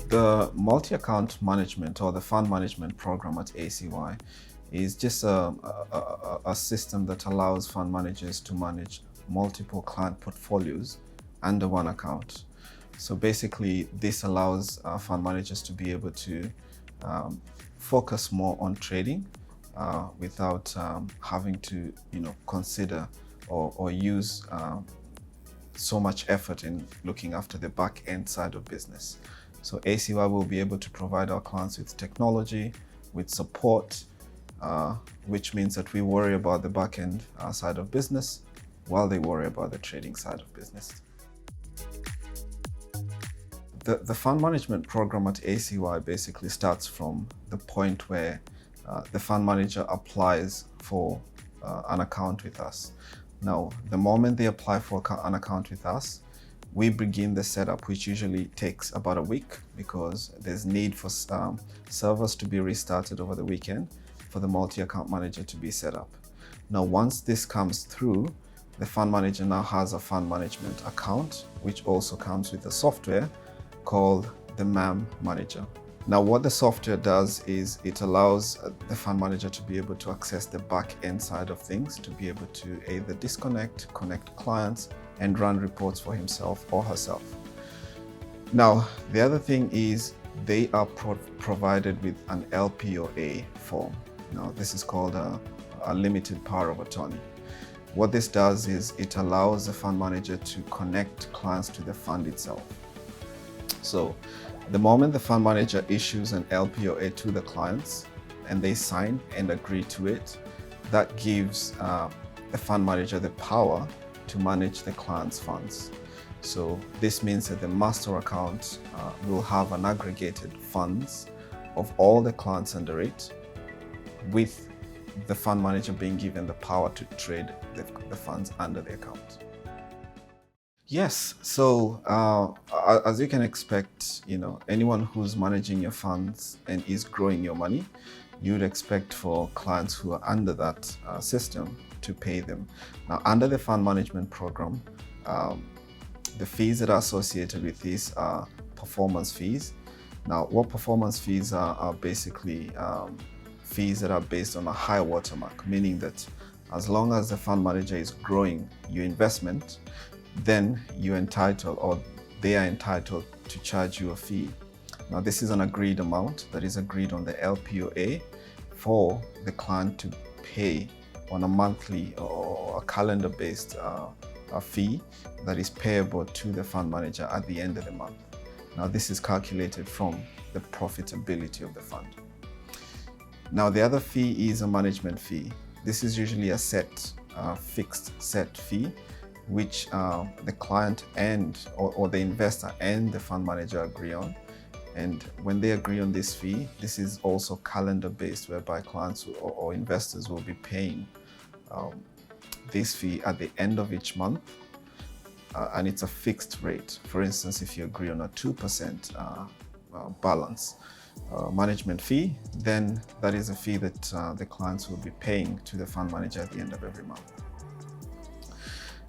The multi-account management or the fund management program at ACY is just a system that allows fund managers to manage multiple client portfolios under one account. So basically, this allows fund managers to be able to focus more on trading without having to, consider or use so much effort in looking after the back end side of business. So ACY will be able to provide our clients with technology, with support, which means that we worry about the back end side of business while they worry about the trading side of business. The fund management program at ACY basically starts from the point where the fund manager applies for an account with us. Now, the moment they apply for an account with us, we begin the setup, which usually takes about a week because there's need for servers to be restarted over the weekend for the multi-account manager to be set up. Now, once this comes through, the fund manager now has a fund management account, which also comes with a software called the PAMM manager. Now, what the software does is it allows the fund manager to be able to access the back end side of things, to be able to either disconnect, connect clients, and run reports for himself or herself. Now, the other thing is they are provided with an LPOA form. Now, this is called a limited power of attorney. What this does is it allows the fund manager to connect clients to the fund itself. So the moment the fund manager issues an LPOA to the clients and they sign and agree to it, that gives the fund manager the power to manage the client's funds. So this means that the master account will have an aggregated funds of all the clients under it, with the fund manager being given the power to trade the funds under the account. Yes, so as you can expect, anyone who's managing your funds and is growing your money, you'd expect for clients who are under that system to pay them. Now, under the fund management program, the fees that are associated with these are performance fees. Now, what performance fees are basically fees that are based on a high watermark, meaning that as long as the fund manager is growing your investment, then you're entitled, or they are entitled, to charge you a fee. Now, this is an agreed amount that is agreed on the LPOA for the client to pay on a monthly or a calendar-based fee that is payable to the fund manager at the end of the month. Now, this is calculated from the profitability of the fund. Now, the other fee is a management fee. This is usually a fixed set fee, which the client or the investor and the fund manager agree on. And when they agree on this fee, this is also calendar-based, whereby clients or investors will be paying this fee at the end of each month, and it's a fixed rate. For instance, if you agree on a 2% balance management fee, then that is a fee that the clients will be paying to the fund manager at the end of every month.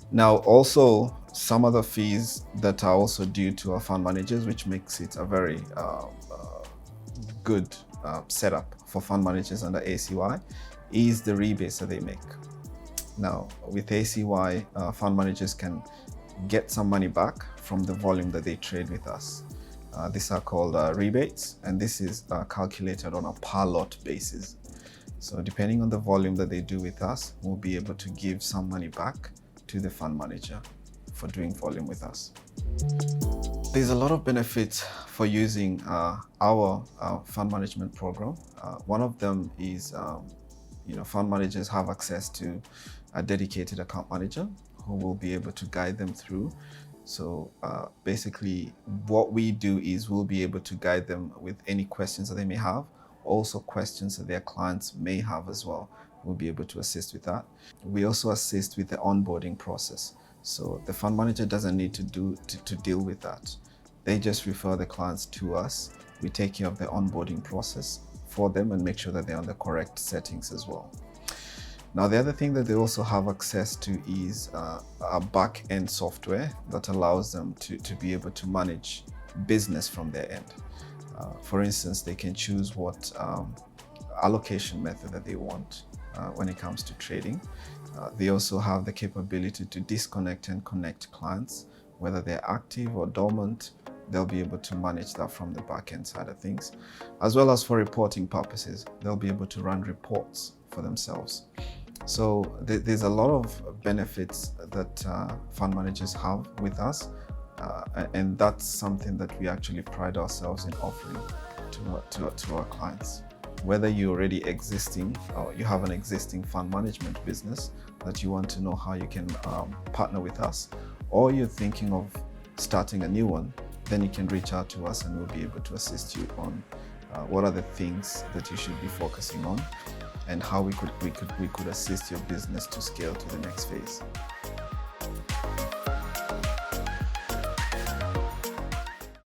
Now, also some other fees that are also due to our fund managers, which makes it a very good setup for fund managers under ACY, is the rebates that they make. Now, with ACY, fund managers can get some money back from the volume that they trade with us. These are called rebates, and this is calculated on a per lot basis. So depending on the volume that they do with us, we'll be able to give some money back to the fund manager for doing volume with us. There's a lot of benefits for using our fund management program. One of them is, fund managers have access to a dedicated account manager who will be able to guide them through. So basically what we do is we'll be able to guide them with any questions that they may have, also questions that their clients may have as well. We'll be able to assist with that. We also assist with the onboarding process. So the fund manager doesn't need to deal with that. They just refer the clients to us. We take care of the onboarding process for them and make sure that they're on the correct settings as well. Now, the other thing that they also have access to is a back-end software that allows them to be able to manage business from their end. For instance, they can choose what allocation method that they want when it comes to trading. They also have the capability to disconnect and connect clients, whether they're active or dormant. They'll be able to manage that from the back-end side of things. As well as for reporting purposes, they'll be able to run reports for themselves. So there's a lot of benefits that fund managers have with us, and that's something that we actually pride ourselves in offering to our clients. Whether you're already existing or you have an existing fund management business that you want to know how you can partner with us, or you're thinking of starting a new one, then you can reach out to us and we'll be able to assist you on what are the things that you should be focusing on and how we could assist your business to scale to the next phase.